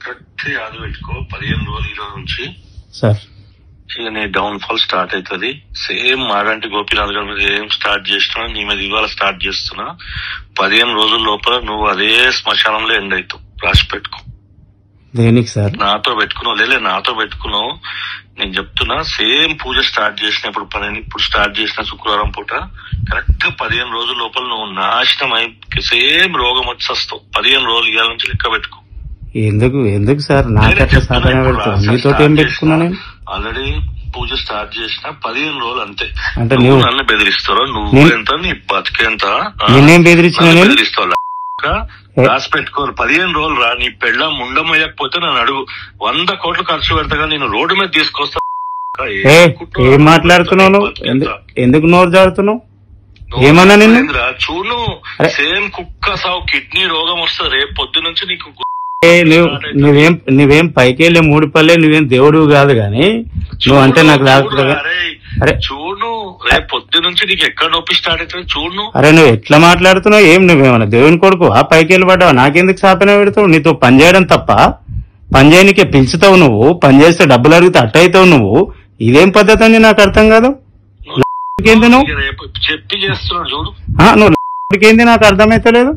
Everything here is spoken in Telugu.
కరెక్ట్ యాద పెట్టుకో 15 రోజులు ఈ రోజు నుంచి సార్. ఇక నీ డౌన్ ఫాల్ స్టార్ట్ అవుతుంది. సేమ్ మాడంటి గోపీనాథ్ గారి మీద ఏం స్టార్ట్ చేసినా నీ మీద ఇవాళ స్టార్ట్ చేస్తున్నా. 15 రోజుల లోపల నువ్వు అదే శ్మశానంలో ఎండ్ అవుతావు. రాసి పెట్టుకో. దేనికి సార్? నాతో పెట్టుకున్నావు నాతో పెట్టుకున్నావు. నేను చెప్తున్నా సేమ్ పూజ స్టార్ట్ చేసిన ఇప్పుడు స్టార్ట్ చేసిన శుక్రవారం పూట కరెక్ట్ 15 రోజుల లోపల నువ్వు నాశనం అయి సేమ్ రోగం వచ్చి వస్తావు. 15 రోజులు ఇవాళ నుంచి లెక్క పెట్టుకో. ఎందుకు సార్ నాకట్లా సాధన పెడతావు? నీతో ఏం పెట్టుకున్నా నేను? ఆల్రెడీ పూజ స్టార్ట్ చేసిన 15 రోజులు అంతే. అంటే నువ్వు నన్ను బెదిరిస్తావు. నువ్వు ఎంత నీ బతికేంత నేనేం బెదిరించిన? బెదిరిస్తావు. రాసి పెట్టుకోరు. 15 రోజులు రా. నీ పెళ్ళ ముండమయ్యకపోతే నన్ను అడుగు. 100 కోట్లు ఖర్చు పెడతా. నేను రోడ్డు మీద తీసుకొస్తా. ఏం మాట్లాడుతున్నావు? ఎందుకు నోరు జారుతున్నావు? ఏమన్నా నిన్ను చూడు. సేమ్ కుక్క సావు కిడ్నీ రోగం వస్తుంది రేపు పొద్దు నుంచి నీకు. నువ్వేం పైకి వెళ్ళే 3 పల్లె నువ్వేం దేవుడు కాదు గాని నువ్వు అంటే నాకు రాకుండా. అరే చూడు రేపు పొద్దు నుంచి నీకు ఎక్కడ నొప్పి స్టార్ట్ అవుతుంది చూడు. అరే నువ్వు ఎట్లా మాట్లాడుతున్నావు? నువ్వేమన్నా దేవుని కొడుకు పైకి వెళ్ళి పడ్డావు? నాకెందుకు సాపన పెడతావు? నీతో పని చేయడం తప్ప పని చేయనికే పెంచుతావు నువ్వు. పని చేస్తే డబ్బులు అడిగితే అట్టయితావు నువ్వు. ఇదేం పద్ధతి అని నాకు అర్థం కాదు. నువ్వు చెప్పి చేస్తున్నావు చూడు. నువ్వు నాకు అర్థమైతే లేదు.